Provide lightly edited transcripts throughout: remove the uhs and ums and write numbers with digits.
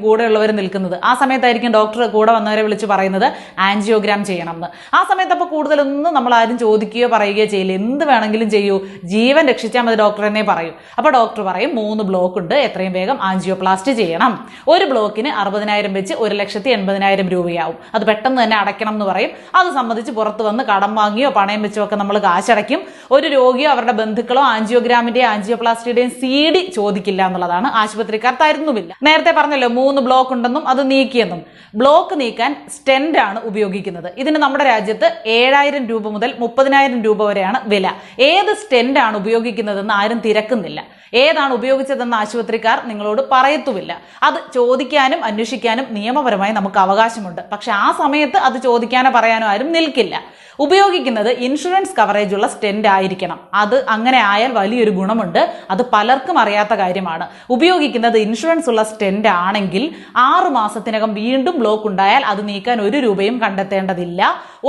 കൂടെയുള്ളവർ നിൽക്കുന്നത്. ആ സമയത്തായിരിക്കും ഡോക്ടർ കൂടെ വന്നവരെ വിളിച്ച് പറയുന്നത് ആൻജിയോഗ്രാം ചെയ്യണം എന്ന്. ആ സമയത്ത് അപ്പോൾ കൂടുതലൊന്നും നമ്മൾ ആരും ചോദിക്കുകയോ പറയുകയോ ചെയ്യില്ല. എന്ത് വേണമെങ്കിലും ചെയ്യൂ, ജീവൻ രക്ഷിച്ചാൽ മതി ഡോക്ടർ എന്നേ പറയൂ. അപ്പോൾ ഡോക്ടർ പറയും 3 ബ്ലോക്ക് ഉണ്ട്, എത്രയും വേഗം ആൻജിയോപ്ലാസ്റ്റി ചെയ്യണം. ഒരു ബ്ലോക്കിന് 60,000 വെച്ച് 1,80,000 രൂപയാവും. അത് പെട്ടെന്ന് തന്നെ അടയ്ക്കണം എന്ന് പറയും. അത് സംബന്ധിച്ച് പുറത്ത് വന്ന് കടം വാങ്ങിയോ പണയം വെച്ചോ ഒക്കെ നമ്മൾ കാശടയ്ക്കും. ഒരു രോഗിയോ അവരുടെ ബന്ധുക്കളോ ആൻജിയോഗ്രാമിന്റെയും ആൻജിയോപ്ലാസ്റ്റിയുടെയും CD ചോദിക്കില്ല എന്നുള്ളതാണ്. ആശുപത്രിക്കാർ തരുന്നുമില്ല. നേരത്തെ പറഞ്ഞല്ലോ 3 ബ്ലോക്ക് ഉണ്ടെന്നും അത് നീക്കിയെന്നും. ബ്ലോക്ക് നീക്കാൻ സ്റ്റെന്റ് ആണ് ഉപയോഗിക്കുന്നത്. ഇതിന് നമ്മുടെ രാജ്യത്ത് 7,000 രൂപ മുതൽ 30,000 രൂപ വരെയാണ് വില. ഏത് സ്റ്റെന്റ് ആണ് ഉപയോഗിക്കുന്നതെന്ന് ആരും തിരക്കുന്നില്ല. ഏതാണ് ഉപയോഗിച്ചതെന്ന് ആശുപത്രിക്കാർ നിങ്ങളോട് പറയത്തുമില്ല. അത് ചോദിക്കാനും അന്വേഷിക്കാനും നിയമപരമായി നമുക്ക് അവകാശമുണ്ട്. പക്ഷെ ആ സമയത്ത് അത് ചോദിക്കാനോ പറയാനോ ആരും നിൽക്കില്ല. ഉപയോഗിക്കുന്നത് ഇൻഷുറൻസ് കവറേജ് ഉള്ള സ്റ്റെന്റ് ആയിരിക്കണം. അത് അങ്ങനെ ആയാൽ വലിയൊരു ഗുണമുണ്ട്. അത് പലർക്കും അറിയാത്ത കാര്യമാണ്. ഉപയോഗിക്കുന്നത് ഇൻഷുറൻസ് ഉള്ള സ്റ്റെന്റ് ആണെങ്കിൽ 6 മാസത്തിനകം വീണ്ടും ബ്ലോക്ക് ഉണ്ടായാൽ അത് നീക്കാൻ 1 രൂപയും കണ്ടെത്തേണ്ടതില്ല.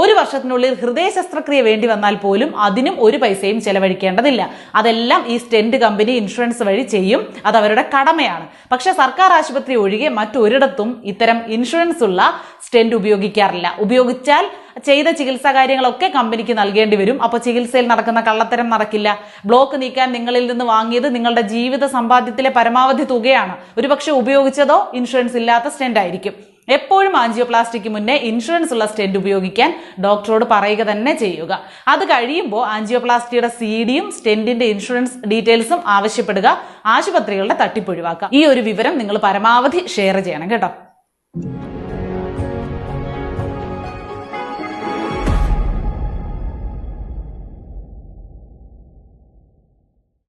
1 വർഷത്തിനുള്ളിൽ ഹൃദയ ശസ്ത്രക്രിയ വേണ്ടി വന്നാൽ പോലും അതിനും 1 പൈസയും ചെലവഴിക്കേണ്ടതില്ല. അതെല്ലാം ഈ സ്റ്റെന്റ് കമ്പനി ഇൻഷുറൻസ് വഴി ചെയ്യും. അത് അവരുടെ കടമയാണ്. പക്ഷെ സർക്കാർ ആശുപത്രി ഒഴികെ മറ്റൊരിടത്തും ഇത്തരം ഇൻഷുറൻസ് ഉള്ള സ്റ്റെന്റ് ഉപയോഗിക്കാറില്ല. ഉപയോഗിച്ചാൽ ചെയ്ത ചികിത്സാ കാര്യങ്ങളൊക്കെ കമ്പനിക്ക് നൽകേണ്ടി വരും. അപ്പോൾ ചികിത്സയിൽ നടക്കുന്ന കള്ളത്തരം നടക്കില്ല. ബ്ലോക്ക് നീക്കാൻ നിങ്ങളിൽ നിന്ന് വാങ്ങിയത് നിങ്ങളുടെ ജീവിത സമ്പാദ്യത്തിലെ പരമാവധി തുകയാണ്. ഒരുപക്ഷെ ഉപയോഗിച്ചതോ ഇൻഷുറൻസ് ഇല്ലാത്ത സ്റ്റെന്റ് ആയിരിക്കും. എപ്പോഴും ആൻജിയോപ്ലാസ്റ്റിക്ക് മുന്നേ ഇൻഷുറൻസ് ഉള്ള സ്റ്റെന്റ് ഉപയോഗിക്കാൻ ഡോക്ടറോട് പറയുക തന്നെ ചെയ്യുക. അത് കഴിയുമ്പോൾ ആൻജിയോപ്ലാസ്റ്റിയുടെ CDയും സ്റ്റെന്റിന്റെ ഇൻഷുറൻസ് ഡീറ്റെയിൽസും ആവശ്യപ്പെടുക. ആശുപത്രികളുടെ തട്ടിപ്പൊഴിവാക്കുക. ഈ ഒരു വിവരം നിങ്ങൾ പരമാവധി ഷെയർ ചെയ്യണം കേട്ടോ.